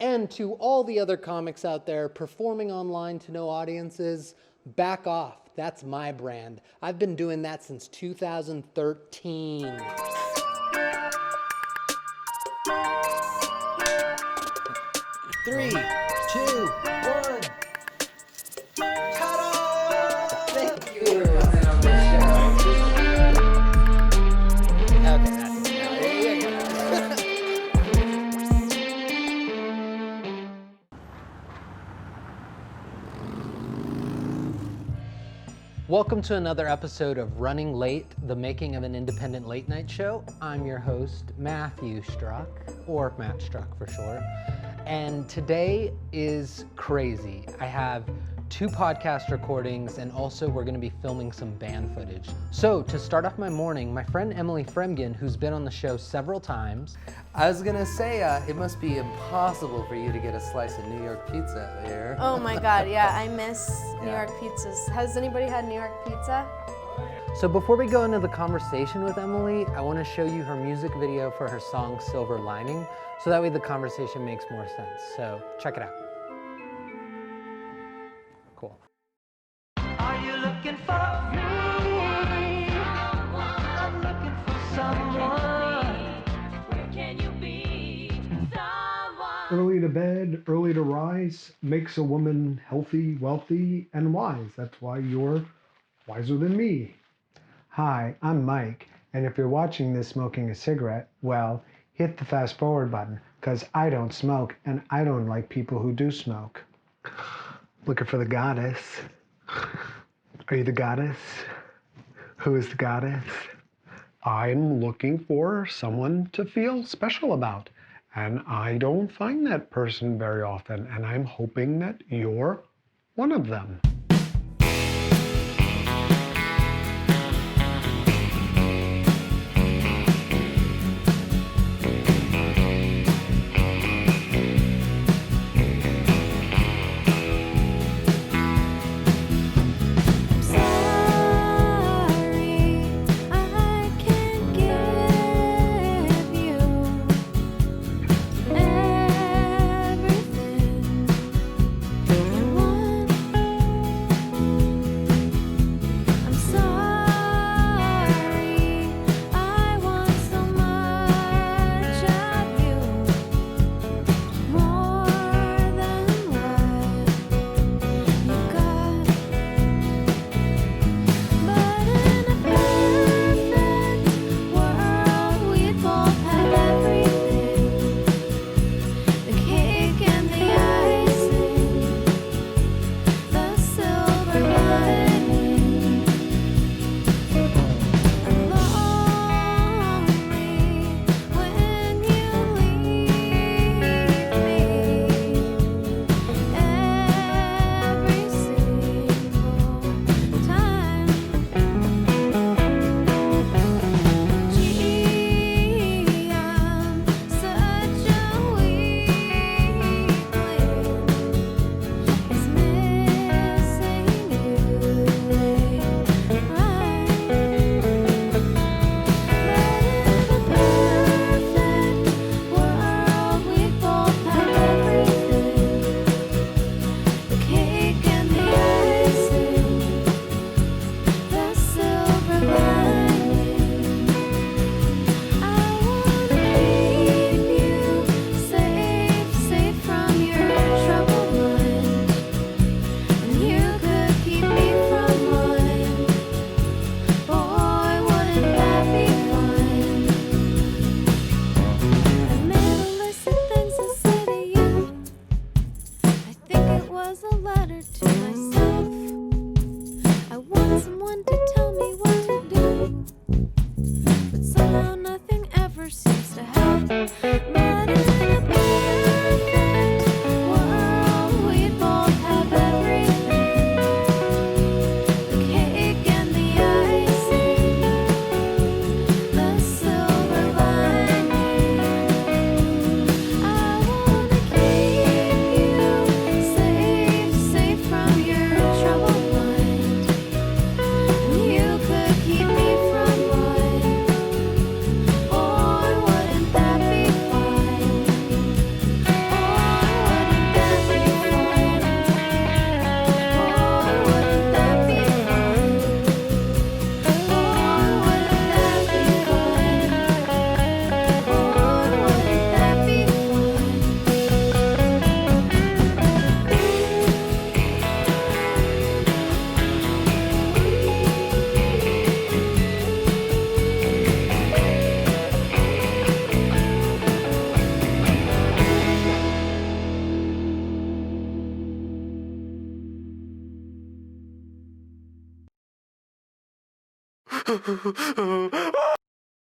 And to all the other comics out there performing online to no audiences, back off. That's my brand. I've been doing that since 2013. Three, two, one. Ta-da! Thank you. Okay, that's it. Welcome to another episode of Running Late, the making of an independent late night show. I'm your host, Matthew Struck, or Matt Struck for short. And today is crazy. I have 2 podcast recordings, and also we're gonna be filming some band footage. So to start off my morning, my friend Emily Frembgen, who's been on the show several times. I was gonna say, it must be impossible for you to get a slice of New York pizza here. Oh my God, yeah, I miss New York pizzas. Has anybody had New York pizza? So before we go into the conversation with Emily, I wanna show you her music video for her song Silver Lining, so that way the conversation makes more sense. So check it out. Cool. Are you looking for me? I'm looking for someone. Where can you be? Someone. Early to bed, early to rise makes a woman healthy, wealthy, and wise. That's why you're wiser than me. Hi, I'm Mike, and if you're watching this smoking a cigarette, well, hit the fast forward button, because I don't smoke, and I don't like people who do smoke. Looking for the goddess. Are you the goddess? Who is the goddess? I'm looking for someone to feel special about. And I don't find that person very often. And I'm hoping that you're one of them.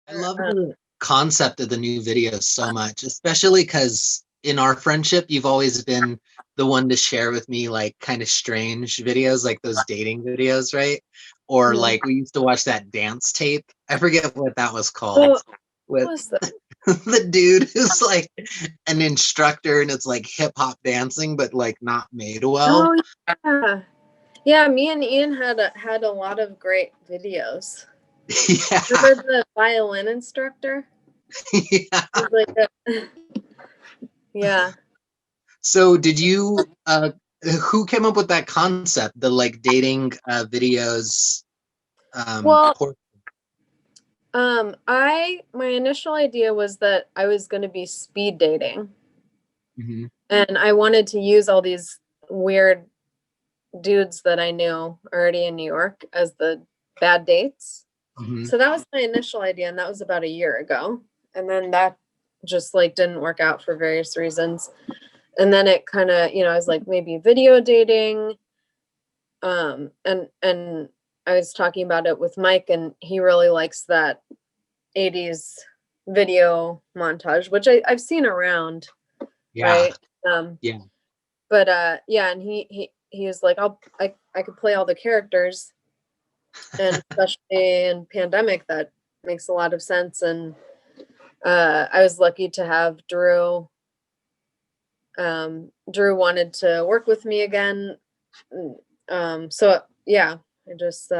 I love the concept of the new videos so much, especially because in our friendship, you've always been the one to share with me like kind of strange videos, like those dating videos, right? Or like we used to watch that dance tape. I forget what that was called. Oh, With what was that? the dude who's like an instructor and it's like hip hop dancing, but like not made well. Oh yeah, yeah. Me and Ian had a lot of great videos. Yeah. Remember the violin instructor? Yeah. It was like yeah. So did you who came up with that concept, the like dating videos Well, por- my initial idea was that I was going to be speed dating, Mhm, and I wanted to use all these weird dudes that I knew already in New York as the bad dates. mhm. So that was my initial idea, and that was about a year ago. And then that just like didn't work out for various reasons. And then it kind of, I was like maybe video dating. And I was talking about it with Mike, and he really likes that 80s video montage, which I've seen around, Yeah, right? yeah. But yeah, and he was like, I could play all the characters, and especially in pandemic, that makes a lot of sense. And I was lucky to have Drew. Drew wanted to work with me again. So yeah, I just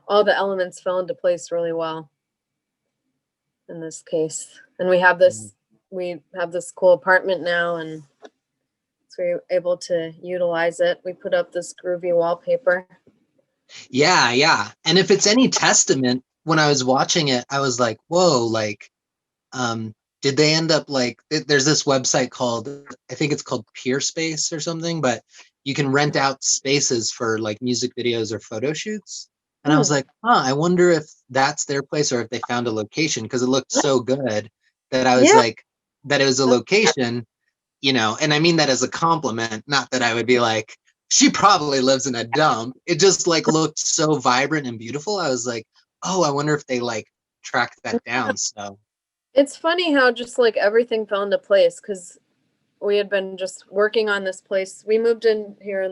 all the elements fell into place really well in this case. And we have this cool apartment now, and so we're able to utilize it. We put up this groovy wallpaper. Yeah, yeah. And if it's any testament, when I was watching it, I was like, whoa, like, did they end up like, there's this website called, I think it's called Peerspace or something, but you can rent out spaces for like music videos or photo shoots. And I was Hmm. like, huh, I wonder if that's their place or if they found a location because it looked so good that I was Yeah. like, that it was a location, and I mean that as a compliment, not that I would be like, she probably lives in a dump. It just like looked so vibrant and beautiful. I was like, oh, I wonder if they like tracked that down. So It's funny how just like everything fell into place, because we had been just working on this place. We moved in here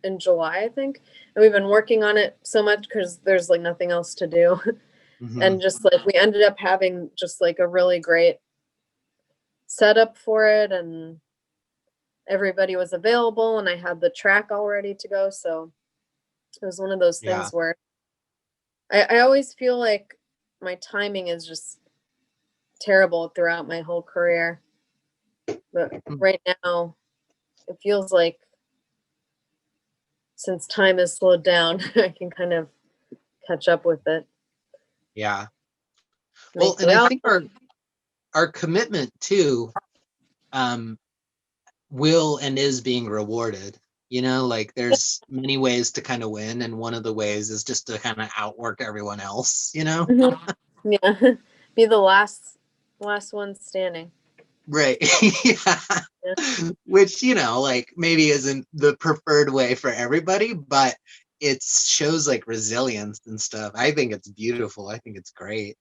in July, I think, and we've been working on it so much because there's like nothing else to do. mhm. And just like we ended up having just like a really great setup for it, and everybody was available, and I had the track all ready to go. So it was one of those Yeah. things where I always feel like my timing is just terrible throughout my whole career. But Mm. right now, it feels like since time has slowed down, I can kind of catch up with it. Yeah. Well, Make and it I out. think our commitment too um will and is being rewarded. Like there's many ways to kind of win, and one of the ways is just to kind of outwork everyone else. Mhm. Yeah. Be the last one standing. Right. Yeah. Yeah. Which, like maybe isn't the preferred way for everybody, but it shows like resilience and stuff. I think it's beautiful. I think it's great.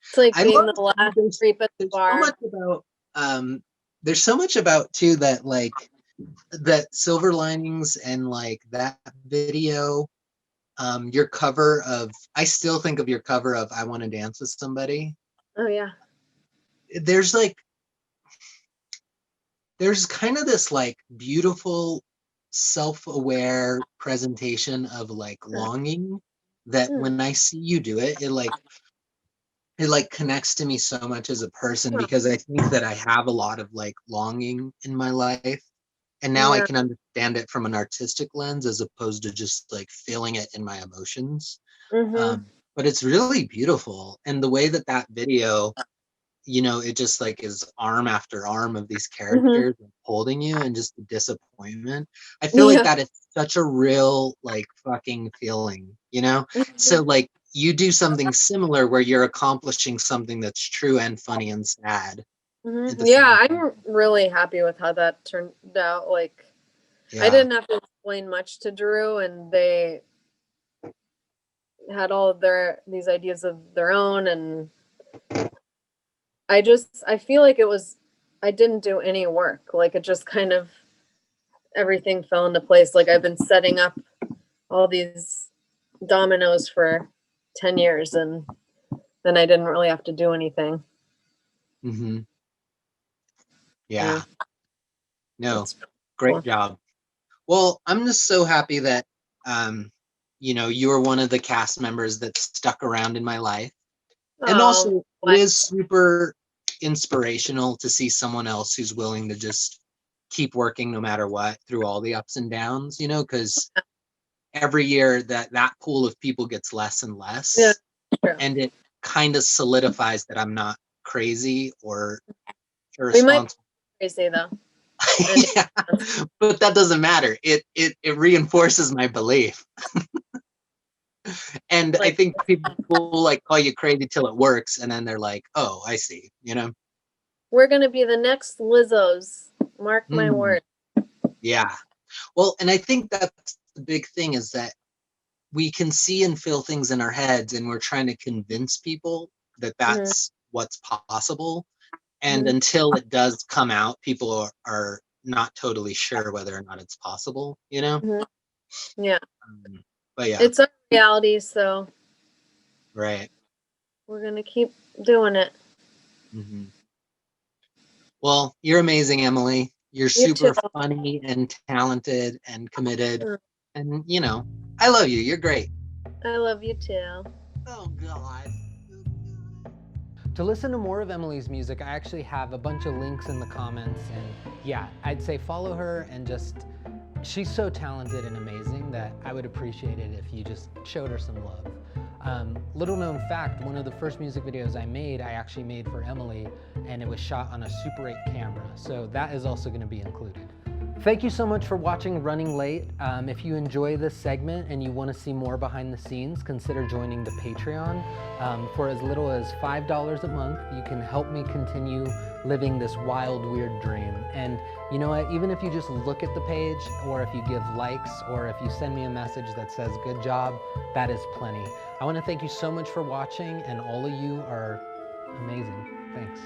It's like I being love the last there's creep at the there's so bar. much about there's so much about too that like that Silver Linings and like that video, your cover of I still think of your cover of I Want to Dance with Somebody. Oh yeah. There's like there's kind of this like beautiful self-aware presentation of like longing that Hmm. when I see you do it, it like connects to me so much as a person Huh. because I think that I have a lot of like longing in my life. And now I Yeah. can understand it from an artistic lens as opposed to just like feeling it in my emotions. Mm-hmm. But it's really beautiful. And the way that that video, it just like is arm after arm of these Mm-hmm. characters holding you and just the disappointment. I feel like Yeah. that is such a real like fucking feeling. Mm-hmm. So like you do something similar where you're accomplishing something that's true and funny and sad at Mm-hmm. the Yeah, same time. I'm really happy with how that turned out. Like, I Yeah. didn't have to explain much to Drew, and they had all of these ideas of their own, and I feel like I didn't do any work. Like it just kind of everything fell into place. Like I've been setting up all these dominoes for 10 years, and then I didn't really have to do anything. Mm-hmm. Yeah. Yeah. No, It's great cool. job. Well, I'm just so happy that, you were one of the cast members that stuck around in my life. And Oh, also, it what? is super inspirational to see someone else who's willing to just keep working no matter what through all the ups and downs, because every year that pool of people gets less and less. Yeah, true. And it kind of solidifies that I'm not crazy or We might irresponsible. be crazy though. And Yeah, but that doesn't matter. It reinforces my belief. And I like, think people like call you crazy till it works, and then they're like, "Oh, I see." we're gonna be the next Lizzos. Mark my Mm, word. yeah. Well, and I think that's the big thing is that we can see and feel things in our heads, and we're trying to convince people that that's what's possible. And Mhm. until it does come out, people are not totally sure whether or not it's possible. Mhm. Yeah, But yeah, it's our reality, so right. we're gonna keep doing it. Hmm. Well, you're amazing, Emily. You're You too. super funny and talented and committed. Mm. And, I love you. You're great. I love you too. Oh, God. To listen to more of Emily's music, I actually have a bunch of links in the comments. And yeah, I'd say follow her and she's so talented and amazing that I would appreciate it if you just showed her some love. Little known fact, one of the first music videos I actually made for Emily, and it was shot on a Super 8 camera. So that is also going to be included. Thank you so much for watching Running Late. If you enjoy this segment and you want to see more behind the scenes, consider joining the Patreon. For as little as $5 a month, you can help me continue living this wild, weird dream. And you know what? Even if you just look at the page, or if you give likes, or if you send me a message that says good job, that is plenty. I want to thank you so much for watching, and all of you are amazing. Thanks.